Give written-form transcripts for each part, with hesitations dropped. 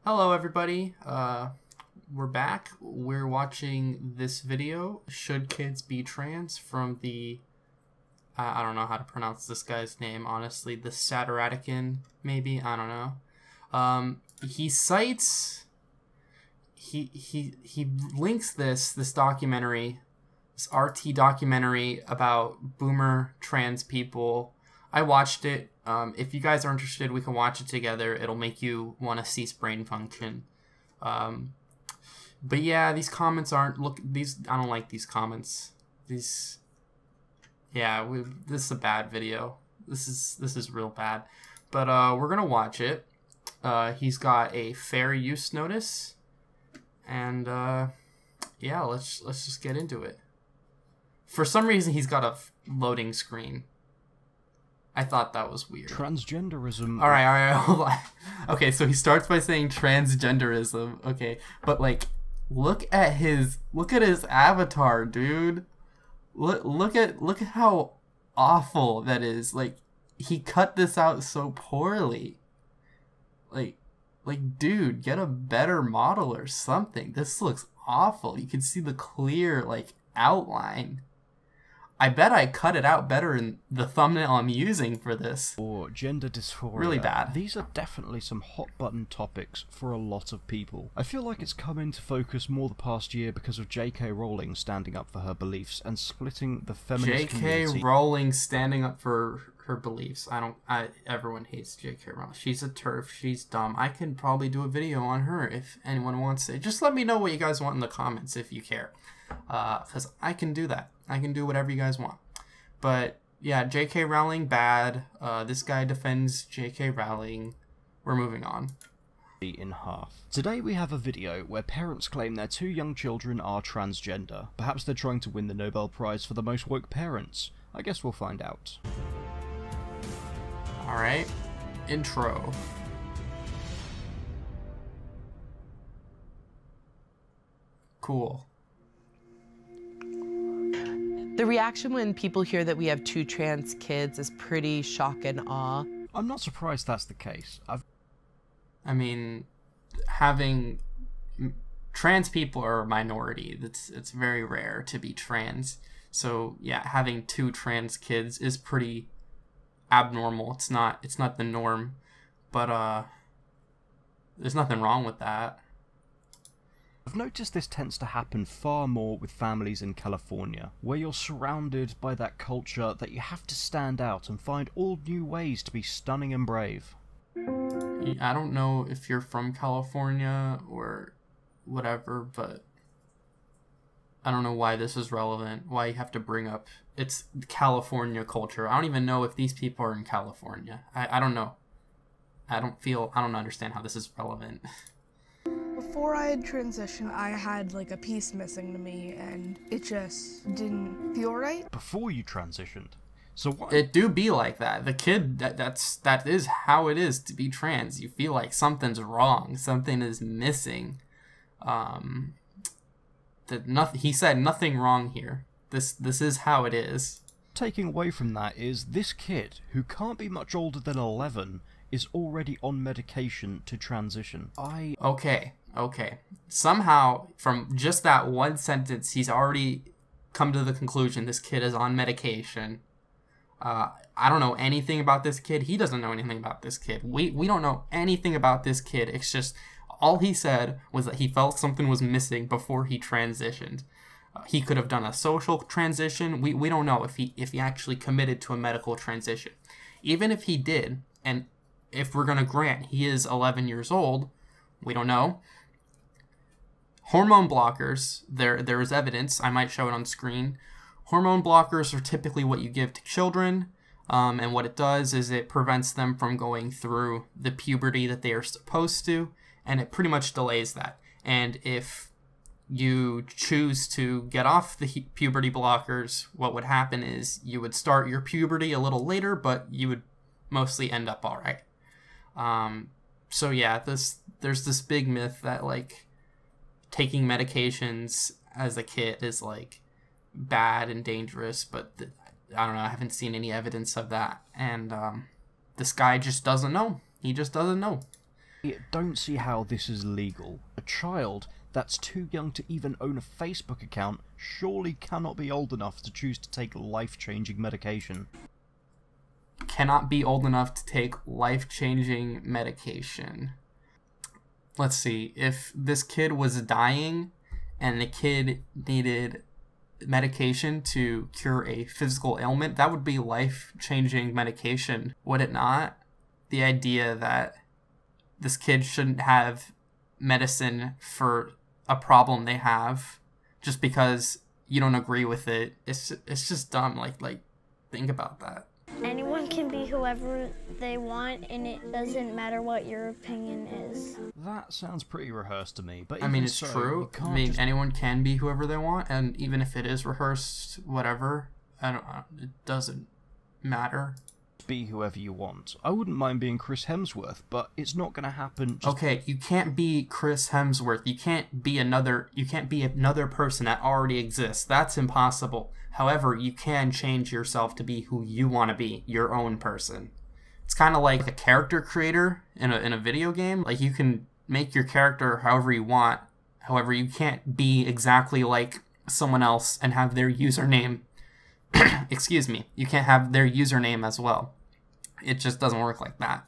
Hello everybody, we're back. We're watching this video, Should Kids Be Trans, from the, I don't know how to pronounce this guy's name, honestly, the Satiratician, maybe, I don't know. He cites, he links this documentary, this RT documentary about boomer trans people. I watched it. If you guys are interested, we can watch it together. It'll make you want to cease brain function. But yeah, these comments aren't I don't like these comments. This is a bad video. This is real bad. But we're gonna watch it. He's got a fair use notice, and yeah, let's just get into it. For some reason, he's got a loading screen. I thought that was weird. Transgenderism. All right, hold on. Okay, so he starts by saying transgenderism. Okay, but like, look at his avatar, dude. Look at how awful that is. Like, he cut this out so poorly. Like, dude, get a better model or something. This looks awful. You can see the clear like outline. I bet I cut it out better in the thumbnail I'm using for this. Or gender dysphoria. Really bad. These are definitely some hot button topics for a lot of people. I feel like it's come into focus more the past year because of J.K. Rowling standing up for her beliefs and splitting the feminist community. J.K. Rowling standing up for her beliefs. Everyone hates J.K. Rowling. She's a TERF. She's dumb. I can probably do a video on her if anyone wants it. Just let me know what you guys want in the comments if you care. Because I can do that. I can do whatever you guys want. But yeah, J.K. Rowling, bad. This guy defends J.K. Rowling. We're moving on. In half. Today we have a video where parents claim their two young children are transgender. Perhaps they're trying to win the Nobel Prize for the most woke parents. I guess we'll find out. Alright. Intro. Cool. The reaction when people hear that we have two trans kids is pretty shock and awe. I'm not surprised that's the case. I mean, having trans people are a minority. It's very rare to be trans. So yeah, having two trans kids is pretty abnormal. It's not the norm, but there's nothing wrong with that. I've noticed this tends to happen far more with families in California, where you're surrounded by that culture that you have to stand out and find all new ways to be stunning and brave. I don't know if you're from California or whatever, but I don't know why this is relevant, why you have to bring up it's California culture. I don't even know if these people are in California. I don't know. I don't understand how this is relevant. Before I had transitioned, I had like a piece missing to me, and it just didn't feel right. Before you transitioned? So what? It do be like that. The kid, that is how it is to be trans. You feel like something's wrong, something is missing. He said nothing wrong here. This is how it is. Taking away from that is this kid, who can't be much older than 11, is already on medication to transition. Okay. Somehow, from just that one sentence, he's already come to the conclusion this kid is on medication. I don't know anything about this kid. He doesn't know anything about this kid. We don't know anything about this kid. It's just, all he said was that he felt something was missing before he transitioned. He could have done a social transition. We don't know if he actually committed to a medical transition. Even if he did, and if we're going to grant he is 11 years old, we don't know. Hormone blockers, there is evidence, I might show it on screen. Hormone blockers are typically what you give to children, and what it does is it prevents them from going through the puberty that they are supposed to, and it pretty much delays that. And if you choose to get off the puberty blockers, what would happen is you would start your puberty a little later, but you would mostly end up all right. So yeah, there's this big myth that like taking medications as a kid is like bad and dangerous, but I don't know, I haven't seen any evidence of that, and this guy just doesn't know. He just doesn't know. Don't see how this is legal. A child that's too young to even own a Facebook account surely cannot be old enough to choose to take life-changing medication. Cannot be old enough to take life-changing medication. Let's see. If this kid was dying and the kid needed medication to cure a physical ailment, that would be life-changing medication, would it not? The idea that this kid shouldn't have medicine for a problem they have just because you don't agree with it, it's just dumb. Like think about that. Anyone can be whoever they want, and it doesn't matter what your opinion is. That sounds pretty rehearsed to me, but I mean, it's true. I mean, anyone can be whoever they want, and even if it is rehearsed, whatever, it doesn't matter. Be whoever you want. I wouldn't mind being Chris Hemsworth, but it's not going to happen. Okay, you can't be Chris Hemsworth. You can't be another person that already exists. That's impossible. However, you can change yourself to be who you want to be, your own person. It's kind of like a character creator in a video game. Like, you can make your character however you want. However, you can't be exactly like someone else and have their username. Excuse me. You can't have their username as well. It just doesn't work like that.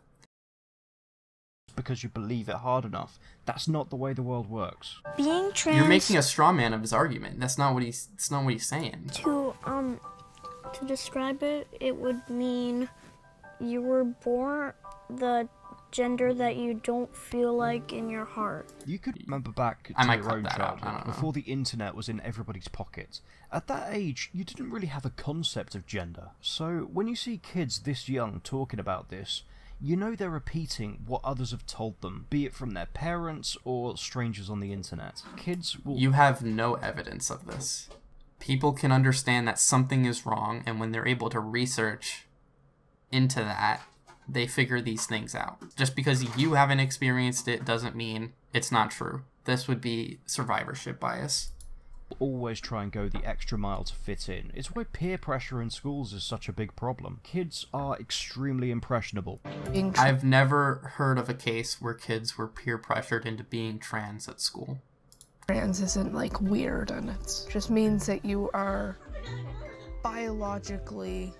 Because you believe it hard enough. That's not the way the world works. Being trans. You're making a straw man of his argument. That's not what he's saying. To describe it, it would mean you were born the gender that you don't feel like in your heart. You could remember back to your own childhood, before the internet was in everybody's pocket. At that age, you didn't really have a concept of gender. So when you see kids this young talking about this, you know they're repeating what others have told them, be it from their parents or strangers on the internet. Kids will... You have no evidence of this. People can understand that something is wrong, and when they're able to research into that, they figure these things out. Just because you haven't experienced it doesn't mean it's not true. This would be survivorship bias. Always try and go the extra mile to fit in. It's why peer pressure in schools is such a big problem. Kids are extremely impressionable. I've never heard of a case where kids were peer pressured into being trans at school. Trans isn't like weird, and it just means that you are biologically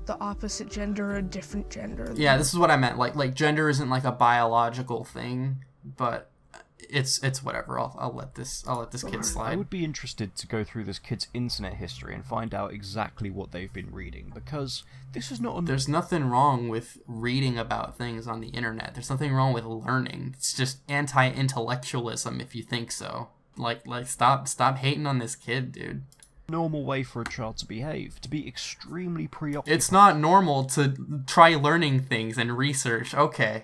the opposite gender or a different gender. Yeah, this is what I meant. Like gender isn't like a biological thing, but it's whatever. I'll let this kid slide. I would be interested to go through this kid's internet history and find out exactly what they've been reading, because this is not... There's nothing wrong with reading about things on the internet. There's nothing wrong with learning. It's just anti-intellectualism if you think so. Like stop hating on this kid, dude. Normal way for a child to behave, to be extremely preoccupied. It's not normal to try learning things and research. Okay.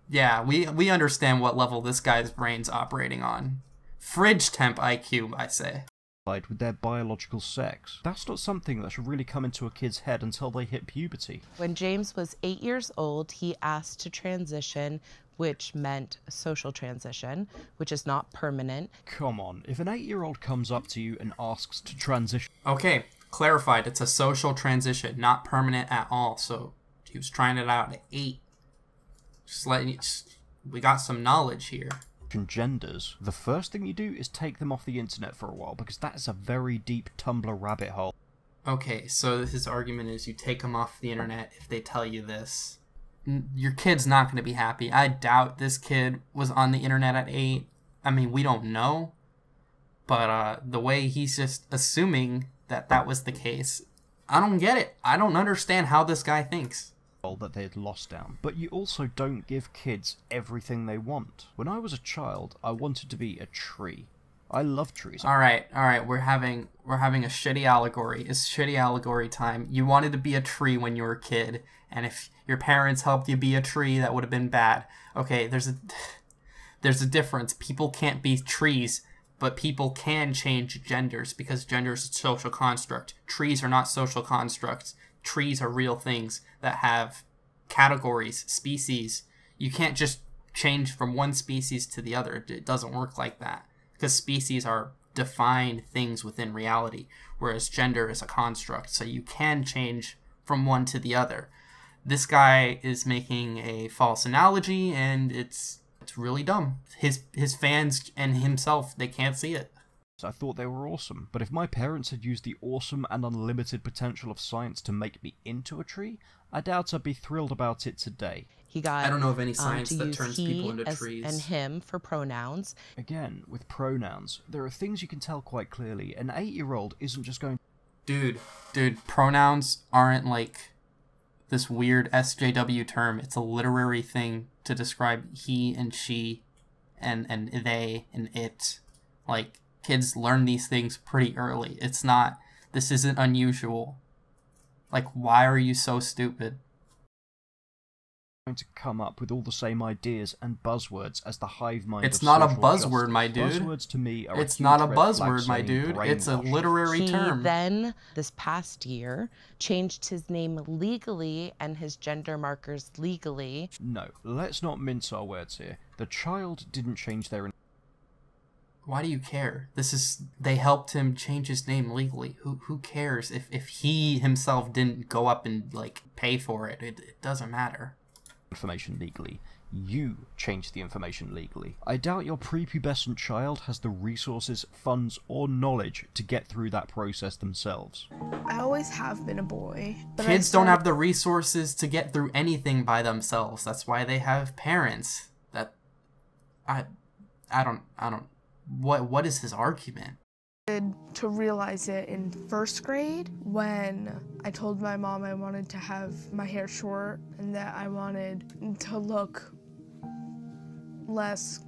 Yeah, we understand what level this guy's brain's operating on. Fridge temp IQ, I say. With their biological sex. That's not something that should really come into a kid's head until they hit puberty. When James was 8 years old, he asked to transition, which meant social transition, which is not permanent. Come on, if an 8-year-old comes up to you and asks to transition... Okay, clarified, it's a social transition, not permanent at all, so he was trying it out at 8. Just letting you... We got some knowledge here. Genders, the first thing you do is take them off the internet for a while, because that is a very deep Tumblr rabbit hole. Okay, so his argument is you take them off the internet if they tell you this. Your kid's not going to be happy. I doubt this kid was on the internet at 8. I mean, we don't know. But the way he's just assuming that was the case, I don't get it. I don't understand how this guy thinks. That they had lost down. But you also don't give kids everything they want. When I was a child, I wanted to be a tree. I love trees. All right, we're having a shitty allegory. It's shitty allegory time. You wanted to be a tree when you were a kid, and if your parents helped you be a tree, that would have been bad. Okay, there's a difference. People can't be trees, but people can change genders because gender is a social construct. Trees are not social constructs. Trees are real things that have categories, species. You can't just change from one species to the other. It doesn't work like that. Because species are defined things within reality, whereas gender is a construct. So you can change from one to the other. this guy is making a false analogy, and it's really dumb. His fans and himself, they can't see it. I thought they were awesome, but if my parents had used the awesome and unlimited potential of science to make me into a tree, I doubt I'd be thrilled about it today. He got I don't know of any science to that use turns he people into as, trees. and him for pronouns. Again, with pronouns, there are things you can tell quite clearly. An 8-year-old isn't just going... Dude, pronouns aren't like this weird SJW term. It's a literary thing to describe he and she and they and it. Like, kids learn these things pretty early. This isn't unusual. Like, why are you so stupid? To come up with all the same ideas and buzzwords as the hive mind. It's not a buzzword, my dude. Buzzwords to me are it's not a buzzword, my dude. It's a literary term. He then, this past year, changed his name legally and his gender markers legally. No, let's not mince our words here. The child didn't change their... Why do you care? They helped him change his name legally. Who cares if he himself didn't go up and, like, pay for it? It doesn't matter. Information legally. You changed the information legally. I doubt your prepubescent child has the resources, funds, or knowledge to get through that process themselves. I always have been a boy. But Kids don't have the resources to get through anything by themselves. That's why they have parents. I don't. What is his argument? To realize it in first grade when I told my mom I wanted to have my hair short and that I wanted to look less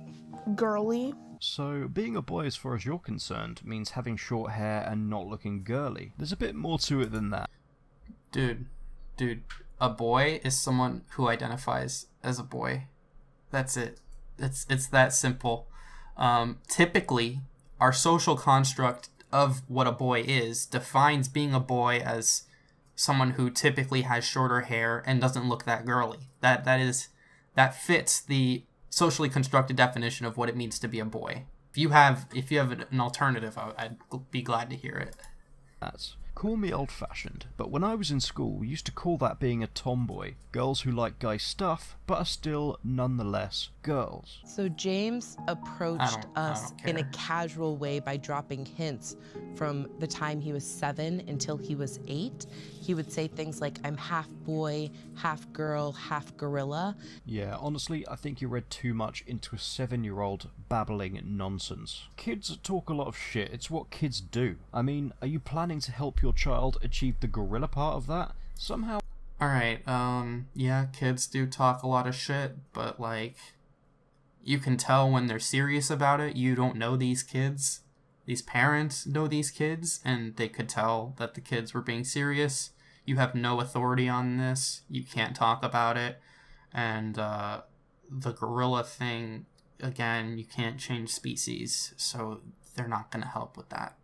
girly. So being a boy as far as you're concerned means having short hair and not looking girly. There's a bit more to it than that. Dude, a boy is someone who identifies as a boy. That's it. It's that simple. Typically, our social construct of what a boy is defines being a boy as someone who typically has shorter hair and doesn't look that girly. That fits the socially constructed definition of what it means to be a boy. If you have an alternative, I'd be glad to hear it. Call me old-fashioned, but when I was in school, we used to call that being a tomboy. Girls who like guy stuff, but are still, nonetheless, girls. So James approached us in a casual way by dropping hints from the time he was 7 until he was 8. He would say things like, I'm half boy, half girl, half gorilla. Yeah, honestly, I think you read too much into a 7-year-old babbling nonsense. Kids talk a lot of shit, it's what kids do. I mean, are you planning to help your child achieve the gorilla part of that? Somehow... Alright, yeah, kids do talk a lot of shit, but, like, you can tell when they're serious about it. You don't know these kids. These parents know these kids, and they could tell that the kids were being serious. You have no authority on this. You can't talk about it. And, the gorilla thing, again, you can't change species, so they're not gonna help with that.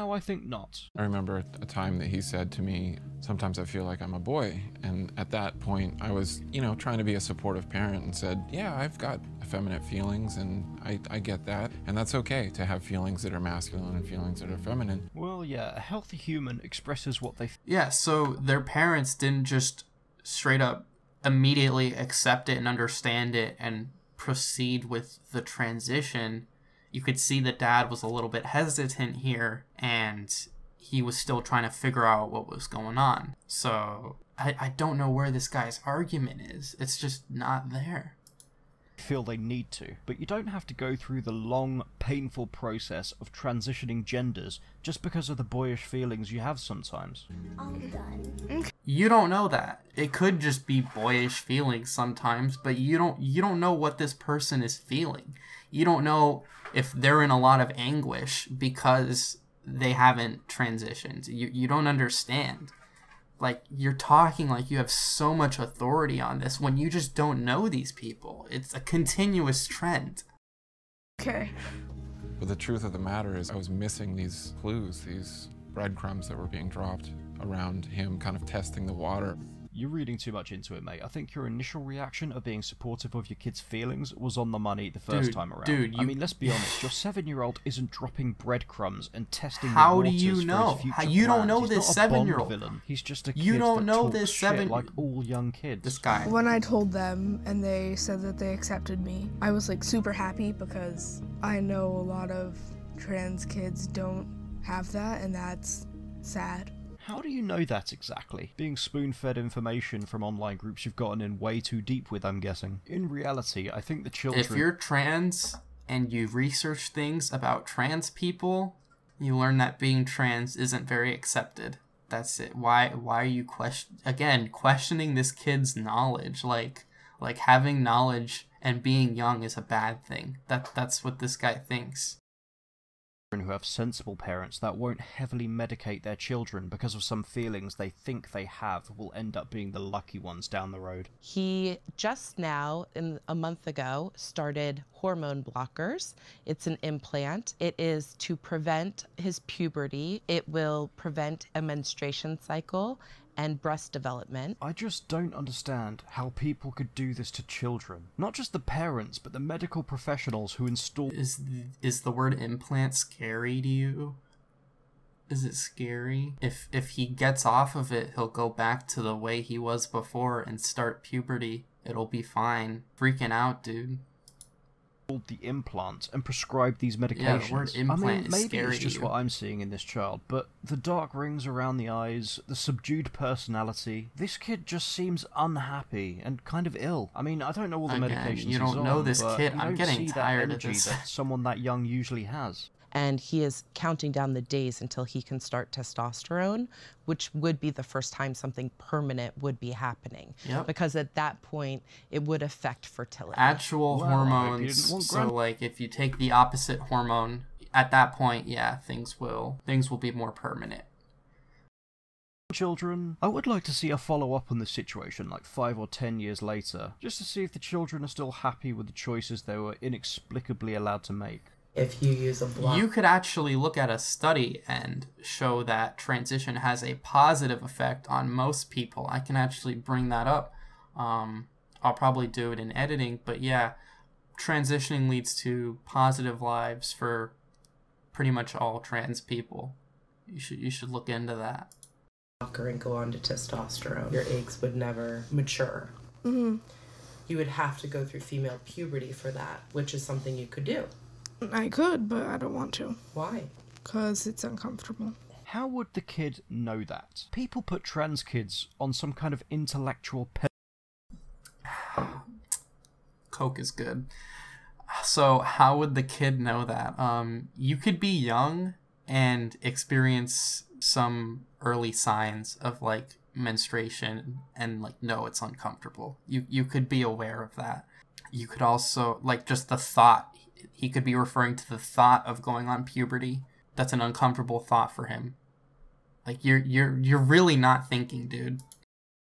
No, I think not. I remember a time that he said to me, sometimes I feel like I'm a boy. And at that point, I was, trying to be a supportive parent and said, yeah, I've got effeminate feelings and I get that. And that's okay to have feelings that are masculine and feelings that are feminine. Well, yeah, a healthy human expresses what they... Yeah, so their parents didn't just straight up immediately accept it and understand it and proceed with the transition. You could see that Dad was a little bit hesitant here, and he was still trying to figure out what was going on. So, I don't know where this guy's argument is. It's just not there. Feel they need to, but you don't have to go through the long, painful process of transitioning genders just because of the boyish feelings you have sometimes. I'm done. You don't know that. It could just be boyish feelings sometimes, but you don't know what this person is feeling. You don't know if they're in a lot of anguish because they haven't transitioned. You don't understand. Like, you're talking like you have so much authority on this when you just don't know these people. It's a continuous trend. Okay. But the truth of the matter is I was missing these clues, these breadcrumbs that were being dropped around him kind of testing the water. You're reading too much into it, mate. I think your initial reaction of being supportive of your kid's feelings was on the money the first time around. Dude, I mean, let's be honest. Your 7-year-old isn't dropping breadcrumbs and testing How the do waters you know? for his future You don't plans. know He's this not a Bond 7-year-old. villain. He's just a kid You don't that know talks this shit like all young kids. This guy. When I told them and they said that they accepted me, I was like super happy because I know a lot of trans kids don't have that, and that's sad. How do you know that exactly? Being spoon-fed information from online groups you've gotten in way too deep with, I'm guessing. In reality, I think the children... If you're trans and you research things about trans people, you learn that being trans isn't very accepted. That's it. Why are you questioning this kid's knowledge? Like having knowledge and being young is a bad thing. That's what this guy thinks. Who have sensible parents that won't heavily medicate their children because of some feelings they think they have will end up being the lucky ones down the road. He just now, a month ago, started hormone blockers. It's an implant. It is to prevent his puberty. It will prevent a menstruation cycle and breast development. I just don't understand how people could do this to children. Not just the parents, but the medical professionals who install... Is the word implant scary to you? Is it scary? If he gets off of it, he'll go back to the way he was before and start puberty. It'll be fine. Freaking out, dude. The implant and prescribe these medications. Yeah, the word implant is maybe scary it's just to you. what I'm seeing in this child, but the dark rings around the eyes, the subdued personality, this kid just seems unhappy and kind of ill. I mean, I don't know all the medications you don't he's know on, this but kid. you I'm don't getting see tired that of energy this. that someone that young usually has. And he is counting down the days until he can start testosterone, which would be the first time something permanent would be happening. Yep. Because at that point, it would affect fertility. Actual hormones. So like if you take the opposite hormone, at that point, yeah, things will be more permanent. Children, I would like to see a follow-up on this situation like 5 or 10 years later, just to see if the children are still happy with the choices they were inexplicably allowed to make. If you use a block. You could actually look at a study and show that transition has a positive effect on most people. I can actually bring that up. I'll probably do it in editing, but yeah, transitioning leads to positive lives for pretty much all trans people. You should look into that. And go on to testosterone. Your eggs would never mature. Mm-hmm. You would have to go through female puberty for that, which is something you could do. I could, but I don't want to. Why? Because it's uncomfortable. How would the kid know that? People put trans kids on some kind of intellectual Coke is good. So how would the kid know that? You could be young and experience some early signs of like menstruation and like know it's uncomfortable. You could be aware of that. You could also like just the thought. He could be referring to the thought of going on puberty. That's an uncomfortable thought for him. Like you're really not thinking, dude.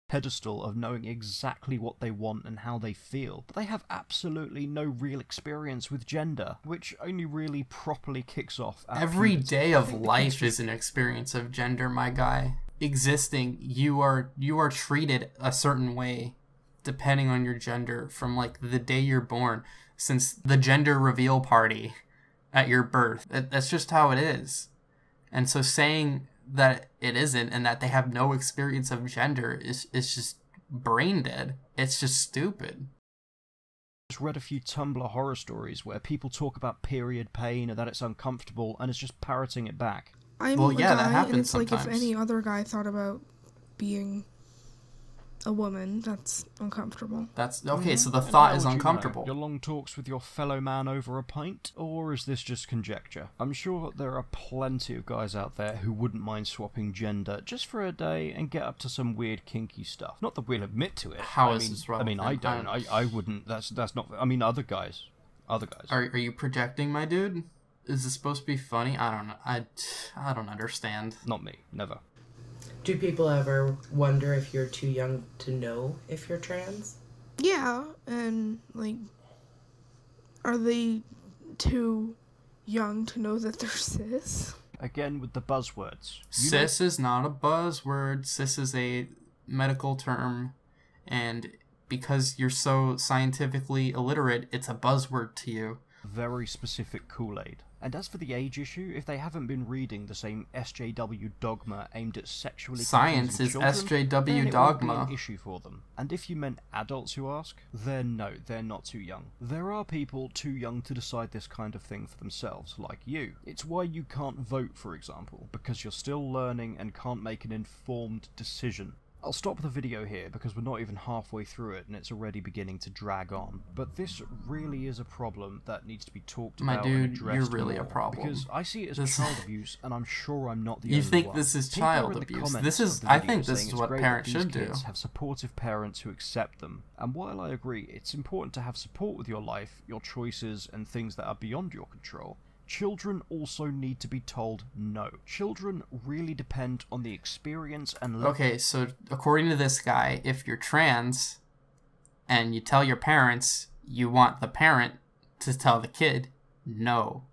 Pedestal of knowing exactly what they want and how they feel, but they have absolutely no real experience with gender, which only really properly kicks off at every puberty. day of life is an experience of gender, my guy. Existing, you are treated a certain way depending on your gender from like the day you're born, since the gender reveal party at your birth. That's just how it is. And so saying that it isn't and that they have no experience of gender is just brain dead. It's just stupid. I just read a few Tumblr horror stories where people talk about period pain and that it's uncomfortable and it's just parroting it back. I'm well, a yeah, guy, that happens and it's sometimes. like if any other guy thought about being a woman, that's uncomfortable. That's okay. So the And thought how is would you know? uncomfortable. Your long talks with your fellow man over a pint, or is this just conjecture? I'm sure there are plenty of guys out there who wouldn't mind swapping gender just for a day and get up to some weird kinky stuff. Not that we'll admit to it. How I is mean, this I mean, I relevant? don't. I wouldn't. That's not. I mean, other guys. Are you projecting, my dude? Is this supposed to be funny? I don't know. I don't understand. Not me. Never. Do people ever wonder if you're too young to know if you're trans? Yeah, and like, are they too young to know that they're cis? Again with the buzzwords. Cis is not a buzzword. Cis is a medical term and because you're so scientifically illiterate, it's a buzzword to you. Very specific Kool-Aid. And as for the age issue, if they haven't been reading the same SJW dogma aimed at sexually science is children, SJW then it dogma. won't be an issue for them. And if you meant adults who ask, then no, they're not too young. There are people too young to decide this kind of thing for themselves, like you. It's why you can't vote, for example, because you're still learning and can't make an informed decision. I'll stop the video here because we're not even halfway through it and it's already beginning to drag on. But this really is a problem that needs to be talked about and addressed. You're really a problem. Because I see it as child abuse, and I'm sure I'm not the only one. You think this is child abuse? This is, I think this is what parents should do. Kids have supportive parents who accept them. And while I agree it's important to have support with your life, your choices, and things that are beyond your control, children also need to be told no. Children really depend on the experience and... Okay, so according to this guy, if you're trans and you tell your parents, you want the parent to tell the kid no.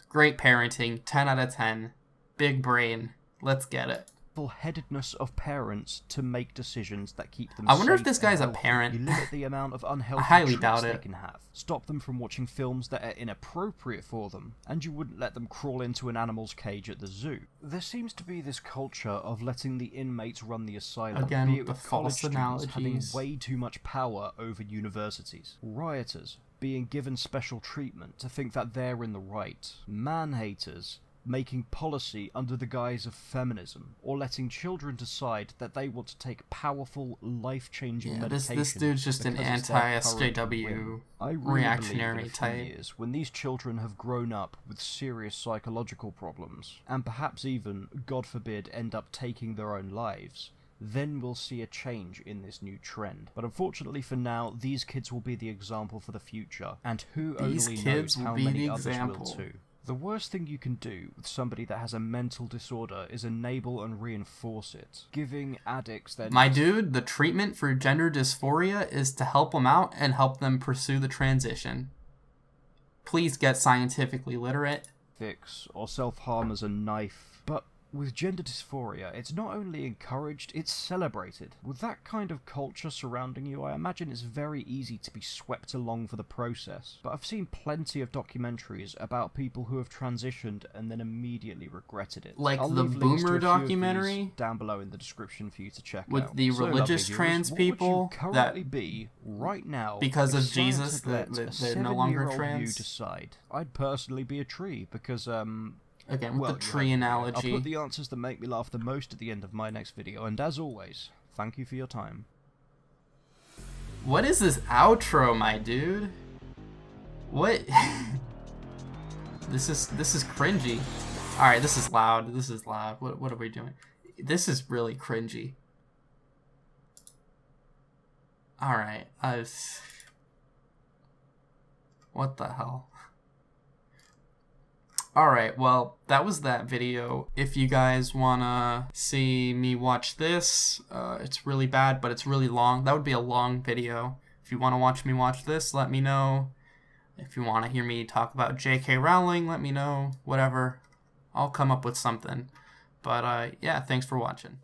Great parenting, 10 out of 10. Big brain. Let's get it. Headedness of parents to make decisions that keep them I wonder safe if this guy's a healthy. parent. You limit the amount of unhealthy I highly treats doubt they it. can have. Stop them from watching films that are inappropriate for them, and you wouldn't let them crawl into an animal's cage at the zoo. There seems to be this culture of letting the inmates run the asylum, Again, be it the with college false students having analogies. way too much power over universities. Rioters being given special treatment to think that they're in the right. Man-haters making policy under the guise of feminism, or letting children decide that they want to take powerful, life-changing medication. This dude's just an anti-sjw reactionary type. Years, when these children have grown up with serious psychological problems, and perhaps even, God forbid, end up taking their own lives, then we'll see a change in this new trend. But unfortunately for now, these kids will be the example for the future, and who only knows how many others will too. The worst thing you can do with somebody that has a mental disorder is enable and reinforce it, giving addicts their... My dude, the treatment for gender dysphoria is to help them out and help them pursue the transition. Please get scientifically literate. Fix or self-harm as a knife, but with gender dysphoria, it's not only encouraged, it's celebrated. With that kind of culture surrounding you, I imagine it's very easy to be swept along for the process. But I've seen plenty of documentaries about people who have transitioned and then immediately regretted it. Like I'll the leave links to Boomer a few of these documentary? down below in the description for you to check With out. the So, religious lovely trans viewers, people what would you currently be right now because of if science Jesus, had let they're a no longer 7-year-old trans? you decide? I'd personally be a tree because Again, with well, the tree analogy. I'll put the answers that make me laugh the most at the end of my next video, and as always, thank you for your time. What is this outro, my dude? What? This is cringy. Alright, this is loud. This is loud. What are we doing? This is really cringy. Alright, what the hell? Alright, well, that was that video. If you guys wanna see me watch this, it's really bad, but it's really long. That would be a long video. If you wanna watch me watch this, let me know. If you wanna hear me talk about J.K. Rowling, let me know. Whatever. I'll come up with something. But, yeah, thanks for watching.